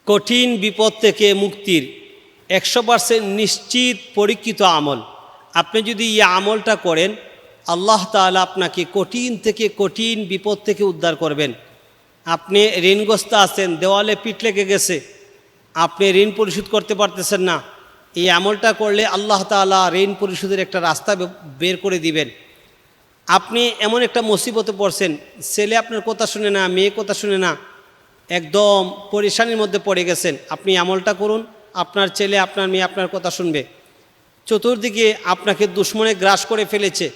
কঠিন বিপদ থেকে মুক্তির 100% নিশ্চিত পরীক্ষিত আমল। আপনি যদি এই আমলটা করেন, আল্লাহ তাআলা আপনাকে কঠিন থেকে কঠিন বিপদ থেকে উদ্ধার করবেন। আপনি ঋণগ্রস্ত আছেন, দেওয়ালে পিঠ লেগে গেছে, আপনি ঋণ পরিশোধ করতে পারতেছেন না, এই আমলটা করলে আল্লাহ তাআলা ঋণ পরিশোধের একটা রাস্তা বের করে দিবেন। আপনি এমন একটা মুসিবতে পড়ছেন, ছেলে আপনার কথা শুনে না, মেয়ে কথা শুনে না, একদম পরেশানির মধ্যে পড়ে গেছেন, আপনি আমলটা করুন, আপনার ছেলে আপনার মেয়ে আপনার কথা শুনবে। চতুর্দিকে আপনাকে দুশ্মনে গ্রাস করে ফেলেছে,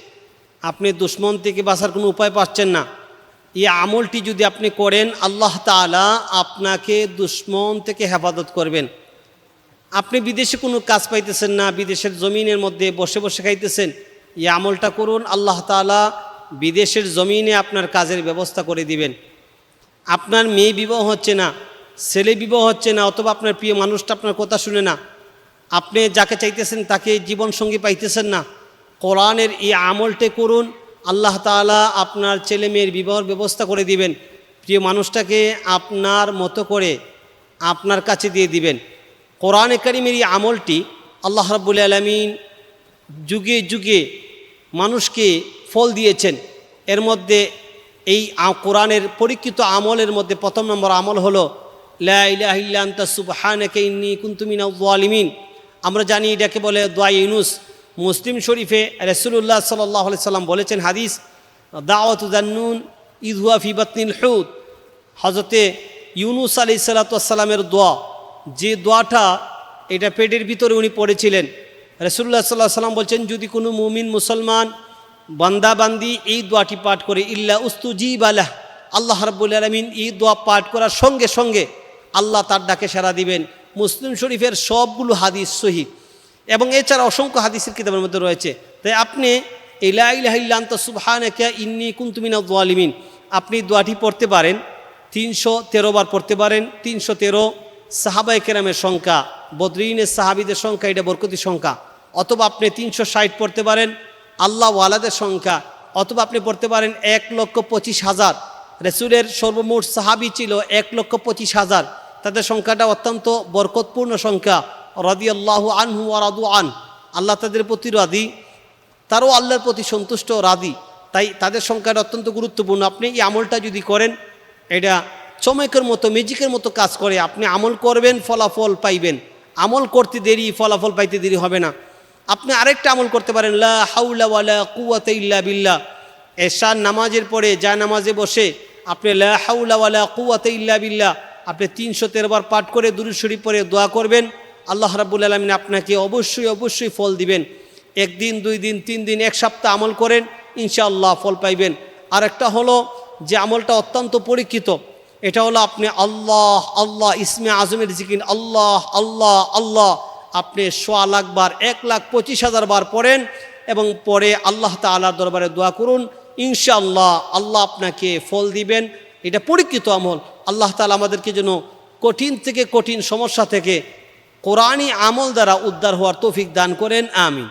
আপনি দুশ্মন থেকে বাঁচার কোনো উপায় পাচ্ছেন না, এই আমলটি যদি আপনি করেন, আল্লাহ তাআলা আপনাকে দুশ্মন থেকে হেফাজত করবেন। আপনি বিদেশে কোনো কাজ পাইতেছেন না, বিদেশের জমিনের মধ্যে বসে বসে খাইতেছেন, এই আমলটা করুন, আল্লাহ তাআলা বিদেশের জমিনে আপনার কাজের ব্যবস্থা করে দিবেন। আপনার মেয়ে বিবাহ হচ্ছে না, ছেলে বিবাহ হচ্ছে না, অথবা আপনার প্রিয় মানুষটা আপনার কথা শুনে না, আপনি যাকে চাইতেছেন তাকে জীবনসঙ্গী পাইতেছেন না, কোরআনের এই আমলটা করুন, আল্লাহ তাআলা আপনার ছেলে মেয়ের বিবাহের ব্যবস্থা করে দিবেন। প্রিয় মানুষটাকে আপনার মতো করে আপনার কাছে দিয়ে দিবেন। কোরআনে কারীমের এই আমলটি আল্লাহ রাব্বুল আলামিন যুগে যুগে মানুষকে ফল দিয়েছেন। এর মধ্যে এই কোরআনের পরীক্ষিত আমলের মধ্যে প্রথম নম্বর আমল হলো লা ইলাহা ইল্লা আনতা সুবহানাকা ইন্নী কুনতু মিনাজ জালিমিন। আমরা জানি এটাকে বলে দোয়া ইউনুস। মুসলিম শরীফে রাসূলুল্লাহ সাল্লাল্লাহু আলাইহি সাল্লাম বলেছেন, হাদিস, দাওয়াতু যান্নুন ইয হুয়া ফি বাতনিল হুত। হযরতে ইউনুস আলাইহিস সালাতু ওয়াস সালামের দোয়া, যে দোয়াটা এটা পেটের ভিতরে উনি পড়েছিলেন, রাসূলুল্লাহ সাল্লাল্লাহু আলাইহি সাল্লাম বলছেন, যদি কোনো মুমিন মুসলমান বান্দা বান্দি এই দোয়াটি পাঠ করে, ইল্লা উস্তুজিবা লাহ, আল্লাহ রাব্বুল আলামিন এই দোয়া পাঠ করার সঙ্গে সঙ্গে আল্লাহ তার ডাকে সাড়া দিবেন। মুসলিম শরীফের সবগুলো হাদিস সহিহ, এবং এছাড়া অসংখ্য হাদিসের কিতাবের মধ্যে রয়েছে। তাই আপনি লা ইলাহা ইল্লা আনতা সুবহানাকা ইন্নী কুনতু মিনাজ জালিমিন আপনি দোয়াটি পড়তে পারেন, 313 বার পড়তে পারেন। 313 সাহাবায়ে কেরামের সংখ্যা, বদরিনের সাহাবীদের সংখ্যা, এটা বরকতি সংখ্যা। অথবা আপনি 360 পড়তে পারেন, আল্লাহ ওয়ালাদের সংখ্যা। অথবা আপনি পড়তে পারেন 1,25,000। রাসূলের সর্বমোট সাহাবী ছিল 1,25,000, তাদের সংখ্যাটা অত্যন্ত বরকতপূর্ণ সংখ্যা। রাদিয়াল্লাহু আনহু ওয়া রাদু আন, আল্লাহ তাদের প্রতি রাদি, তারও আল্লাহর প্রতি সন্তুষ্ট রাদি, তাই তাদের সংখ্যাটা অত্যন্ত গুরুত্বপূর্ণ। আপনি এই আমলটা যদি করেন, এটা চমকের মতো, ম্যাজিকের মতো কাজ করে। আপনি আমল করবেন, ফলাফল পাইবেন। আমল করতে দেরি, ফলাফল পাইতে দেরি হবে না। আপনি আরেকটা আমল করতে পারেন, লা হাওলা ওয়ালা কুওয়াতা ইল্লা বিল্লাহ। এশার নামাজের পরে যা নামাজে বসে আপনি লা হাওলা ওয়ালা কুওয়াতা ইল্লা বিল্লাহ আপনি 313 বার পাঠ করে দুরূদ শরীফ পড়ে দোয়া করবেন। আল্লাহ রাব্বুল আলামিন আপনাকে অবশ্যই অবশ্যই ফল দিবেন। 1 দিন, 2 দিন, 3 দিন, 1 সপ্তাহ আমল করেন, ইনশাআল্লাহ ফল পাইবেন। আরেকটা হলো যে আমলটা অত্যন্ত পরীক্ষিত, এটা হলো আপনি আল্লাহ আল্লাহ ইসমে আজমের জিকির আল্লাহ আল্লাহ আল্লাহ আপনি 100 লাখ বার, 1,25,000 বার পড়েন, এবং পরে আল্লাহ তাআলার দরবারে দোয়া করুন, ইনশাআল্লাহ আল্লাহ আপনাকে ফল দিবেন। এটা পরীক্ষিত আমল। আল্লাহ তাআলা আমাদেরকে যেন কঠিন থেকে কঠিন সমস্যা থেকে কোরআনী আমল দ্বারা উদ্ধার হওয়ার তৌফিক দান করেন, আমিন।